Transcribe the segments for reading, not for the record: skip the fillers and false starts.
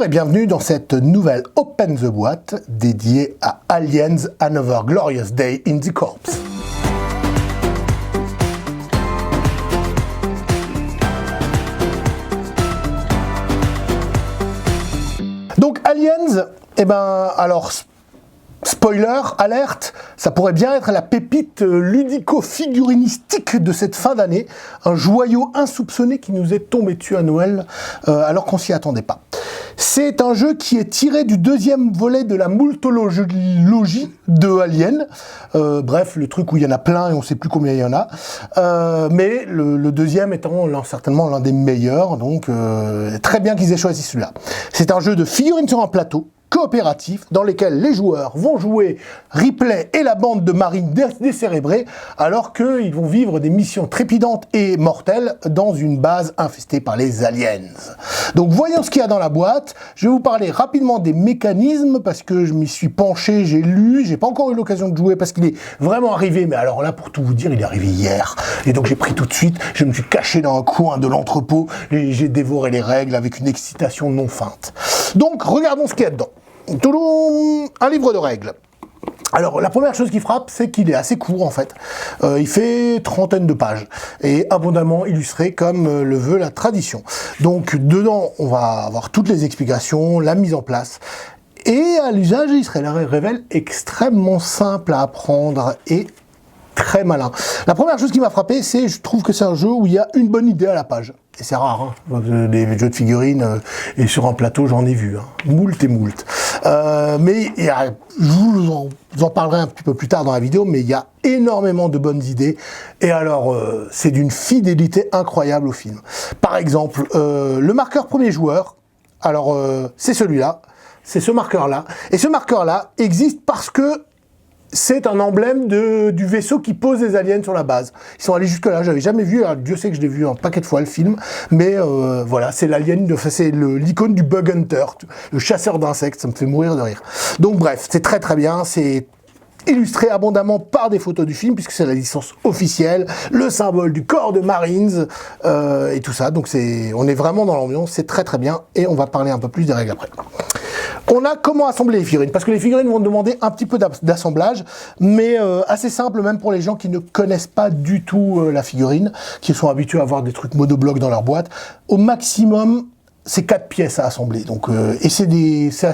Bonjour et bienvenue dans cette nouvelle Open the Boîte dédiée à Aliens Another Glorious Day in the Corps. Donc Aliens, alors spoiler, alerte, ça pourrait bien être la pépite ludico-figurinistique de cette fin d'année, un joyau insoupçonné qui nous est tombé dessus à Noël alors qu'on s'y attendait pas. C'est un jeu qui est tiré du deuxième volet de la moultologie de Alien. Bref, le truc où il y en a plein et on ne sait plus combien il y en a. Mais le deuxième étant certainement l'un des meilleurs, donc très bien qu'ils aient choisi celui-là. C'est un jeu de figurines sur un plateau, coopératif, dans lesquels les joueurs vont jouer Ripley et la bande de marines décérébrés, alors qu'ils vont vivre des missions trépidantes et mortelles dans une base infestée par les aliens. Donc voyons ce qu'il y a dans la boîte. Je vais vous parler rapidement des mécanismes, parce que je m'y suis penché, j'ai lu, j'ai pas encore eu l'occasion de jouer, parce qu'il est vraiment arrivé, mais alors là, pour tout vous dire, il est arrivé hier. Et donc j'ai pris tout de suite, je me suis caché dans un coin de l'entrepôt, et j'ai dévoré les règles avec une excitation non feinte. Donc regardons ce qu'il y a dedans. Un livre de règles. Alors, la première chose qui frappe, c'est qu'il est assez court, en fait. Il fait trentaine de pages, et abondamment illustré, comme le veut la tradition. Donc, dedans, on va avoir toutes les explications, la mise en place, et à l'usage, il se révèle extrêmement simple à apprendre, et très malin. La première chose qui m'a frappé, c'est je trouve que c'est un jeu où il y a une bonne idée à la page. Et c'est rare, hein. Des jeux de figurines, et sur un plateau, j'en ai vu, hein. Moult et moult. Mais je vous en parlerai un petit peu plus tard dans la vidéo, mais il y a énormément de bonnes idées. Et alors, c'est d'une fidélité incroyable au film. Par exemple, le marqueur premier joueur, alors c'est celui-là, c'est ce marqueur-là. Et ce marqueur-là existe parce que c'est un emblème du vaisseau qui pose les aliens sur la base. Ils sont allés jusque-là, j'avais jamais vu, alors Dieu sait que je l'ai vu un paquet de fois le film, mais voilà, c'est l'alien, c'est l'icône du bug hunter, le chasseur d'insectes, ça me fait mourir de rire. Donc bref, c'est très très bien, c'est illustré abondamment par des photos du film, puisque c'est la licence officielle, le symbole du corps de Marines, et tout ça, donc on est vraiment dans l'ambiance, c'est très très bien, et on va parler un peu plus des règles après. On a comment assembler les figurines, parce que les figurines vont demander un petit peu d'assemblage, mais assez simple même pour les gens qui ne connaissent pas du tout la figurine, qui sont habitués à avoir des trucs monoblocs dans leur boîte. Au maximum, c'est 4 pièces à assembler, donc et c'est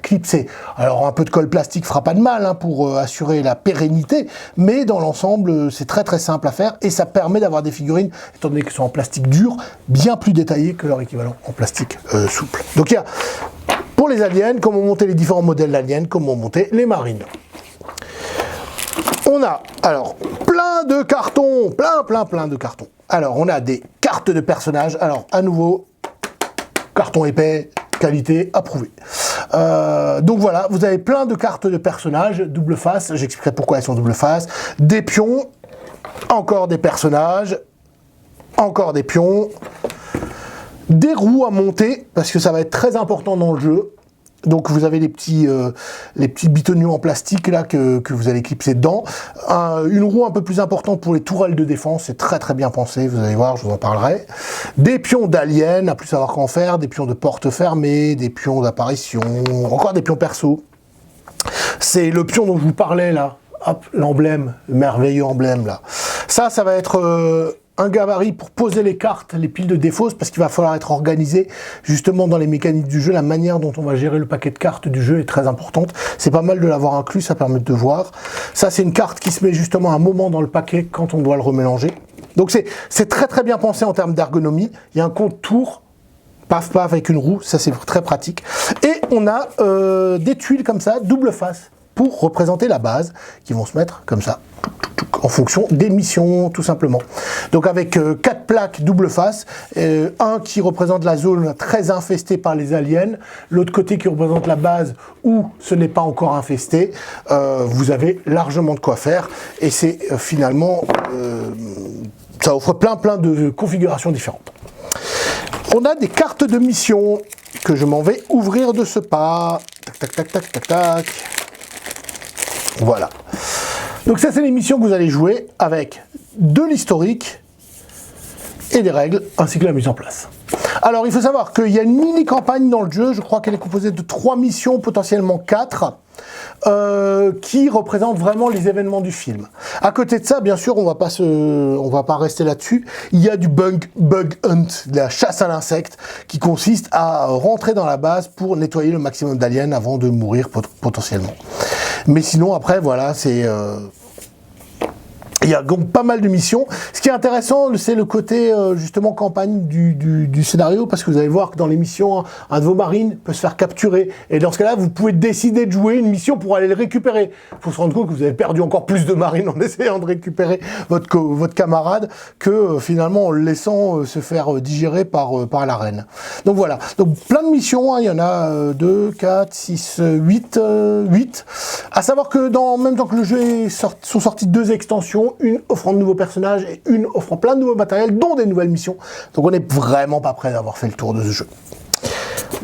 clipsé. Alors un peu de colle plastique fera pas de mal, hein, pour assurer la pérennité, mais dans l'ensemble c'est très très simple à faire, et ça permet d'avoir des figurines, étant donné qu'elles sont en plastique dur, bien plus détaillées que leur équivalent en plastique souple. Donc il y a pour les aliens, comment monter les différents modèles d'aliens, comment monter les marines. On a alors plein de cartons, plein de cartons. Alors on a des cartes de personnages, alors à nouveau, carton épais, qualité approuvée. Donc voilà, vous avez plein de cartes de personnages, double face, j'expliquerai pourquoi elles sont double face, des pions, encore des personnages, encore des pions, des roues à monter, parce que ça va être très important dans le jeu. Donc vous avez les petits bitoniaux en plastique là que vous allez clipser dedans. Une roue un peu plus importante pour les tourelles de défense, c'est très très bien pensé, vous allez voir, je vous en parlerai. Des pions d'aliens, à plus savoir qu'en faire, des pions de porte fermée, des pions d'apparition, encore des pions perso. C'est le pion dont je vous parlais là, hop, l'emblème, le merveilleux emblème là. Ça va être un gabarit pour poser les cartes, les piles de défausse, parce qu'il va falloir être organisé justement dans les mécaniques du jeu. La manière dont on va gérer le paquet de cartes du jeu est très importante. C'est pas mal de l'avoir inclus, ça permet de voir. Ça, c'est une carte qui se met justement à un moment dans le paquet quand on doit le remélanger. Donc c'est très très bien pensé en termes d'ergonomie. Il y a un contour, paf paf avec une roue, ça c'est très pratique. Et on a des tuiles comme ça, double face, pour représenter la base, qui vont se mettre comme ça, en fonction des missions, tout simplement. Donc avec 4 plaques double face, un qui représente la zone très infestée par les aliens, l'autre côté qui représente la base où ce n'est pas encore infesté, vous avez largement de quoi faire, et c'est finalement, ça offre plein de configurations différentes. On a des cartes de mission que je m'en vais ouvrir de ce pas. Tac, tac, tac, tac, tac, tac. Voilà. Donc ça, c'est les missions que vous allez jouer avec de l'historique et des règles, ainsi que la mise en place. Alors, il faut savoir qu'il y a une mini-campagne dans le jeu, je crois qu'elle est composée de 3 missions, potentiellement 4, qui représentent vraiment les événements du film. À côté de ça, bien sûr, on va pas rester là-dessus, il y a du bug hunt, de la chasse à l'insecte, qui consiste à rentrer dans la base pour nettoyer le maximum d'aliens avant de mourir potentiellement. Mais sinon, après, voilà, c'est... Il y a donc pas mal de missions. Ce qui est intéressant, c'est le côté justement campagne du scénario, parce que vous allez voir que dans les missions, un de vos marines peut se faire capturer. Et dans ce cas-là, vous pouvez décider de jouer une mission pour aller le récupérer. Il faut se rendre compte que vous avez perdu encore plus de marines en essayant de récupérer votre camarade que finalement en le laissant se faire digérer par la reine. Donc voilà. Donc plein de missions, hein. Il y en a 2, 4, 6, 8. À savoir que en même temps que le jeu sont sorties 2 extensions, une offrant de nouveaux personnages et une offrant plein de nouveaux matériels, dont des nouvelles missions. Donc on n'est vraiment pas prêt d'avoir fait le tour de ce jeu.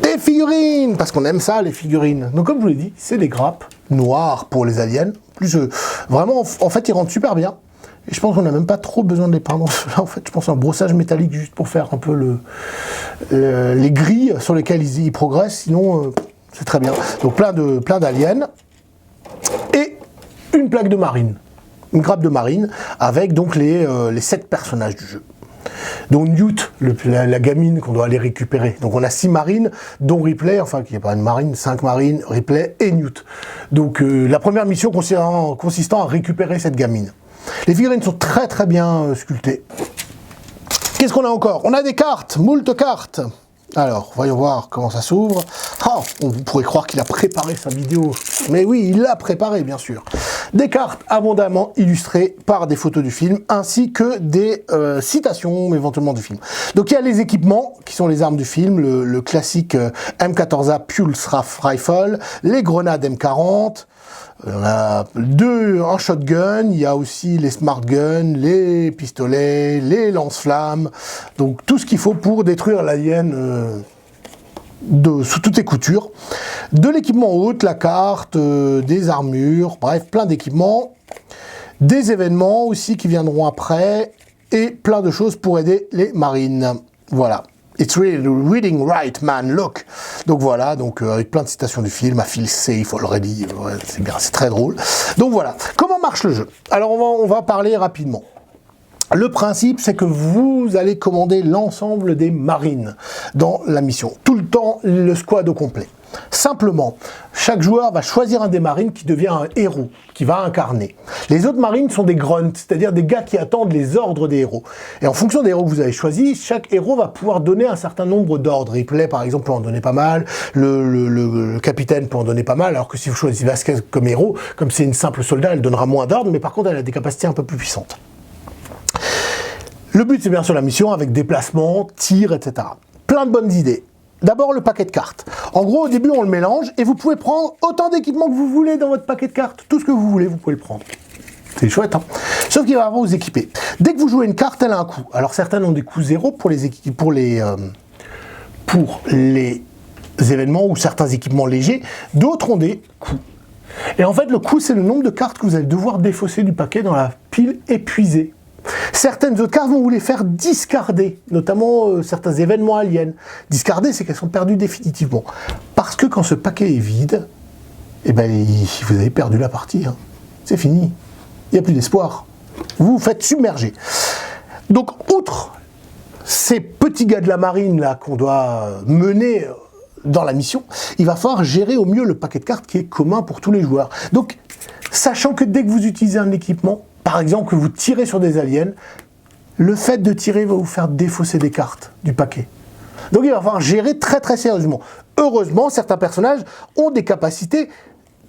Des figurines, parce qu'on aime ça, les figurines. Donc comme je vous l'ai dit, c'est des grappes noires pour les aliens. Plus vraiment, en fait, ils rendent super bien. Et je pense qu'on n'a même pas trop besoin de les peindre. Là, en fait, je pense à un brossage métallique juste pour faire un peu les grilles sur lesquelles ils progressent. Sinon, c'est très bien. Donc plein d'aliens. Et une plaque de marine. Une grappe de marine avec donc les 7 personnages du jeu. Donc Newt, la gamine qu'on doit aller récupérer. Donc on a 6 marines, dont Ripley, enfin qui n'est pas une marine, 5 marines, Ripley et Newt. Donc la première mission consistant à récupérer cette gamine. Les figurines sont très très bien sculptées. Qu'est-ce qu'on a encore? On a des cartes, moult cartes. Alors, voyons voir comment ça s'ouvre. Oh, on pourrait croire qu'il a préparé sa vidéo. Mais oui, il l'a préparé, bien sûr. Des cartes abondamment illustrées par des photos du film, ainsi que des citations éventuellement du film. Donc il y a les équipements, qui sont les armes du film, le classique M14A Pulse Rifle, les grenades M40, on a un shotgun, il y a aussi les smart guns, les pistolets, les lance-flammes, donc tout ce qu'il faut pour détruire l'alien sous toutes les coutures. De l'équipement haute, la carte, des armures, bref, plein d'équipements, des événements aussi qui viendront après, et plein de choses pour aider les marines. Voilà. It's really reading right, man, look. Donc voilà, avec plein de citations du film, I feel safe already, ouais, c'est bien, c'est très drôle. Donc voilà, comment marche le jeu? Alors on va parler rapidement. Le principe, c'est que vous allez commander l'ensemble des marines dans la mission. Tout le temps, le squad au complet. Simplement, chaque joueur va choisir un des marines qui devient un héros, qui va incarner. Les autres marines sont des grunts, c'est-à-dire des gars qui attendent les ordres des héros. Et en fonction des héros que vous avez choisis, chaque héros va pouvoir donner un certain nombre d'ordres. Ripley, par exemple, peut en donner pas mal, le capitaine peut en donner pas mal, alors que si vous choisissez Vasquez comme héros, comme c'est une simple soldat, elle donnera moins d'ordres, mais par contre, elle a des capacités un peu plus puissantes. Le but, c'est bien sûr la mission avec déplacement, tir, etc. Plein de bonnes idées. D'abord, le paquet de cartes. En gros, au début, on le mélange et vous pouvez prendre autant d'équipements que vous voulez dans votre paquet de cartes. Tout ce que vous voulez, vous pouvez le prendre. C'est chouette, hein? Sauf qu'il va falloir vous équiper. Dès que vous jouez une carte, elle a un coût. Alors, certaines ont des coûts zéro pour les événements ou certains équipements légers. D'autres ont des coûts. Et en fait, le coût, c'est le nombre de cartes que vous allez devoir défausser du paquet dans la pile épuisée. Certaines autres cartes vont vous les faire discarder, notamment certains événements aliens. Discarder, c'est qu'elles sont perdues définitivement. Parce que quand ce paquet est vide, eh ben, vous avez perdu la partie. Hein. C'est fini. Il n'y a plus d'espoir. Vous vous faites submerger. Donc, outre ces petits gars de la marine là qu'on doit mener dans la mission, il va falloir gérer au mieux le paquet de cartes qui est commun pour tous les joueurs. Donc, sachant que dès que vous utilisez un équipement, par exemple, que vous tirez sur des aliens, le fait de tirer va vous faire défausser des cartes du paquet. Donc il va falloir gérer très très sérieusement. Heureusement, certains personnages ont des capacités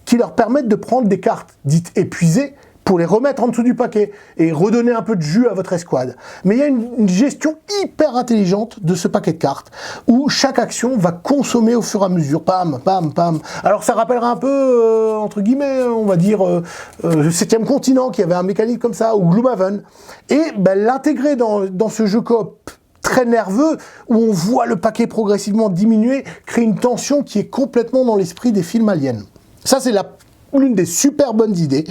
qui leur permettent de prendre des cartes dites épuisées pour les remettre en dessous du paquet et redonner un peu de jus à votre escouade. Mais il y a une gestion hyper intelligente de ce paquet de cartes où chaque action va consommer au fur et à mesure. Pam, pam, pam. Alors ça rappellera un peu, entre guillemets, on va dire, le 7e continent qui avait un mécanisme comme ça, ou Gloomhaven. Et ben, l'intégrer dans ce jeu coop très nerveux, où on voit le paquet progressivement diminuer, crée une tension qui est complètement dans l'esprit des films aliens. Ça, c'est l'une des super bonnes idées,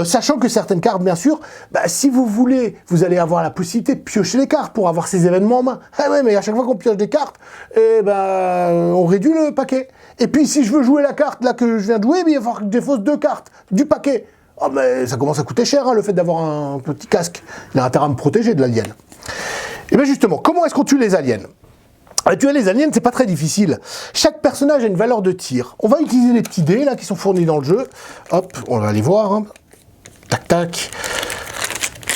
sachant que certaines cartes, bien sûr, si vous voulez, vous allez avoir la possibilité de piocher les cartes pour avoir ces événements en main. Ah ouais, mais à chaque fois qu'on pioche des cartes, on réduit le paquet. Et puis si je veux jouer la carte là que je viens de jouer, il va falloir que je défausse 2 cartes du paquet. Oh mais ça commence à coûter cher, hein, le fait d'avoir un petit casque. Il a intérêt à me protéger de l'alien. Et bien justement, comment est-ce qu'on tue les aliens? Tuer les aliens, c'est pas très difficile. Chaque personnage a une valeur de tir. On va utiliser les petits dés là qui sont fournis dans le jeu. Hop, on va les voir. Hein. Tac, tac.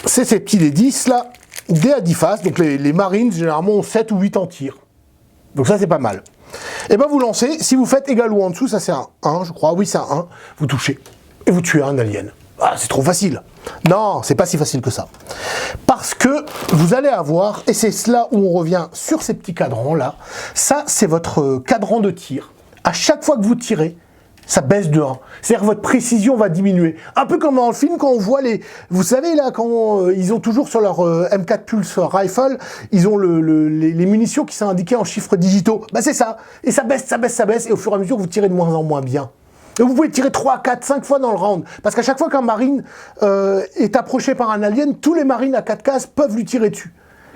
C'est ces petits dés 10 là. Dés à 10 faces. Donc les Marines, généralement, ont 7 ou 8 en tir. Donc ça, c'est pas mal. Et ben vous lancez. Si vous faites égal ou en dessous, ça c'est un 1, je crois. Oui, c'est un 1. Vous touchez. Et vous tuez un alien. Ah, c'est trop facile. Non, c'est pas si facile que ça. Parce que vous allez avoir, et c'est là où on revient sur ces petits cadrans là, ça c'est votre cadran de tir. À chaque fois que vous tirez, ça baisse de 1. C'est-à-dire que votre précision va diminuer. Un peu comme dans le film quand on voit les... Vous savez là, quand ils ont toujours sur leur M4 Pulse Rifle, ils ont les munitions qui sont indiquées en chiffres digitaux. C'est ça. Et ça baisse, ça baisse, ça baisse, et au fur et à mesure vous tirez de moins en moins bien. Et vous pouvez tirer 3, 4, 5 fois dans le round. Parce qu'à chaque fois qu'un marine est approché par un alien, tous les marines à 4 cases peuvent lui tirer dessus.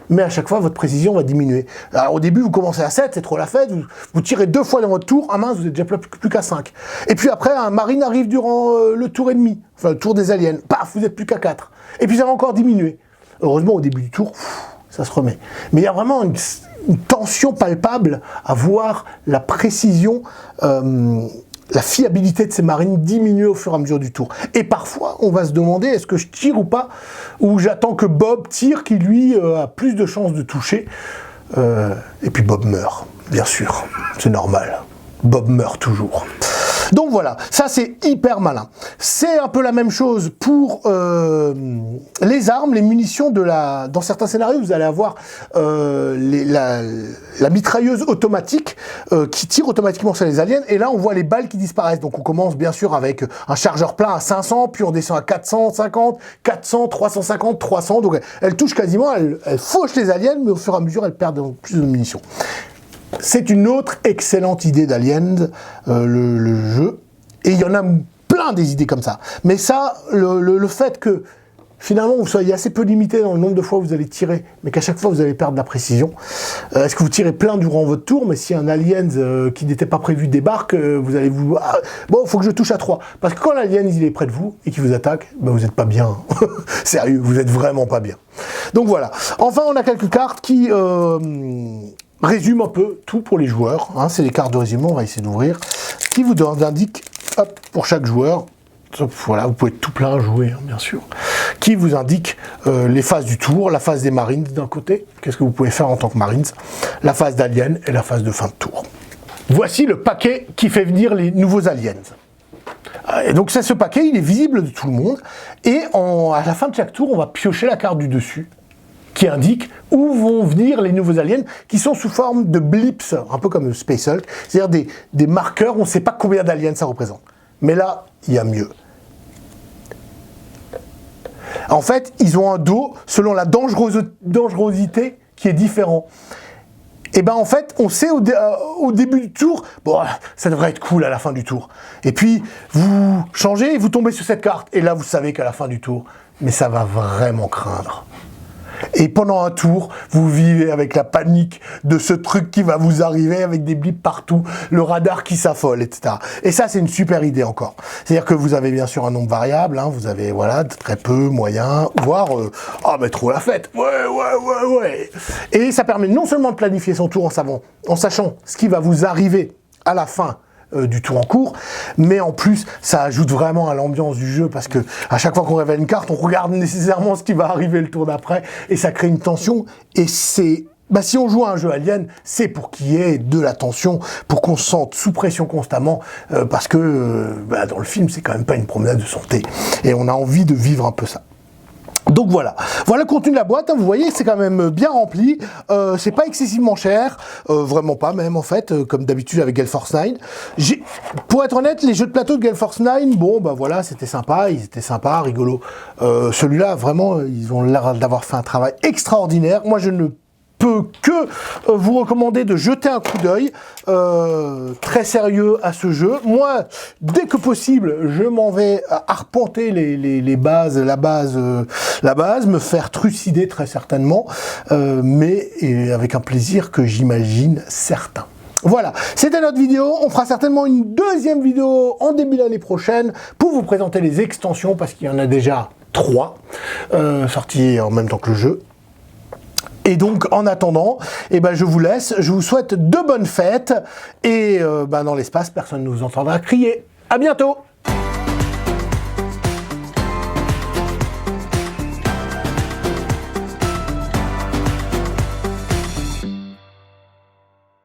Mais à chaque fois, votre précision va diminuer. Alors au début, vous commencez à 7, c'est trop la fête, vous tirez 2 fois dans votre tour, à mince, vous êtes déjà plus qu'à 5. Et puis après, un marine arrive durant le tour ennemi, enfin le tour des aliens, paf, vous êtes plus qu'à 4. Et puis ça va encore diminuer. Heureusement, au début du tour, ça se remet. Mais il y a vraiment une tension palpable à voir la précision... la fiabilité de ces marines diminue au fur et à mesure du tour. Et parfois, on va se demander, est-ce que je tire ou pas? Ou j'attends que Bob tire, qui lui a plus de chances de toucher. Et puis Bob meurt, bien sûr. C'est normal. Bob meurt toujours. Donc voilà, ça c'est hyper malin. C'est un peu la même chose pour les armes, les munitions de la... Dans certains scénarios, vous allez avoir la mitrailleuse automatique qui tire automatiquement sur les aliens, et là on voit les balles qui disparaissent. Donc on commence bien sûr avec un chargeur plein à 500, puis on descend à 450, 400, 350, 300. Donc elle touche quasiment, elle fauche les aliens, mais au fur et à mesure elle perd plus de munitions. C'est une autre excellente idée d'Aliens, le jeu, et il y en a plein des idées comme ça. Mais ça, le fait que finalement vous soyez assez peu limité dans le nombre de fois où vous allez tirer, mais qu'à chaque fois vous allez perdre la précision. Est-ce que vous tirez plein durant votre tour, mais si un Aliens qui n'était pas prévu débarque, vous allez vous... Ah, bon, il faut que je touche à 3. Parce que quand l'Alien il est près de vous et qu'il vous attaque, vous n'êtes pas bien. Sérieux, vous n'êtes vraiment pas bien. Donc voilà. Enfin, on a quelques cartes qui... résume un peu tout pour les joueurs, hein, c'est les cartes de résumé, on va essayer d'ouvrir, qui vous indiquent, hop, pour chaque joueur, voilà, vous pouvez tout plein jouer, hein, bien sûr, qui vous indique les phases du tour, la phase des Marines d'un côté, qu'est-ce que vous pouvez faire en tant que Marines, la phase d'Alien et la phase de fin de tour. Voici le paquet qui fait venir les nouveaux Aliens. Et donc ce paquet, il est visible de tout le monde, et à la fin de chaque tour, on va piocher la carte du dessus, qui indique où vont venir les nouveaux aliens, qui sont sous forme de blips, un peu comme Space Hulk, c'est-à-dire des marqueurs, on ne sait pas combien d'aliens ça représente. Mais là, il y a mieux. En fait, ils ont un dos selon la dangerosité qui est différent. Et ben en fait, on sait au début du tour, bon, ça devrait être cool à la fin du tour. Et puis, vous changez et vous tombez sur cette carte. Et là, vous savez qu'à la fin du tour, mais ça va vraiment craindre. Et pendant un tour, vous vivez avec la panique de ce truc qui va vous arriver avec des blips partout, le radar qui s'affole, etc. Et ça, c'est une super idée encore. C'est-à-dire que vous avez bien sûr un nombre variable, hein, vous avez voilà très peu, moyen, voire mais trop la fête. Ouais. Et ça permet non seulement de planifier son tour en sachant ce qui va vous arriver à la fin du tour en cours, mais en plus ça ajoute vraiment à l'ambiance du jeu, parce que à chaque fois qu'on révèle une carte, on regarde nécessairement ce qui va arriver le tour d'après, et ça crée une tension, et c'est... si on joue à un jeu Alien, c'est pour qu'il y ait de la tension, pour qu'on se sente sous pression constamment, parce que dans le film, c'est quand même pas une promenade de santé, et on a envie de vivre un peu ça. Donc voilà le contenu de la boîte, hein, vous voyez, c'est quand même bien rempli, c'est pas excessivement cher, vraiment pas même en fait, comme d'habitude avec Gale Force 9. Pour être honnête, les jeux de plateau de Gale Force 9, bon voilà, c'était sympa, ils étaient sympas, rigolos. Celui-là, vraiment, ils ont l'air d'avoir fait un travail extraordinaire. Moi, je ne peux que vous recommander de jeter un coup d'œil très sérieux à ce jeu. Moi, dès que possible, je m'en vais arpenter les bases, la base, me faire trucider très certainement, mais avec un plaisir que j'imagine certain. Voilà, c'était notre vidéo. On fera certainement une deuxième vidéo en début d'année prochaine pour vous présenter les extensions, parce qu'il y en a déjà 3 sorties en même temps que le jeu. Et donc, en attendant, eh ben, je vous laisse. Je vous souhaite de bonnes fêtes. Et dans l'espace, personne ne nous entendra crier. À bientôt!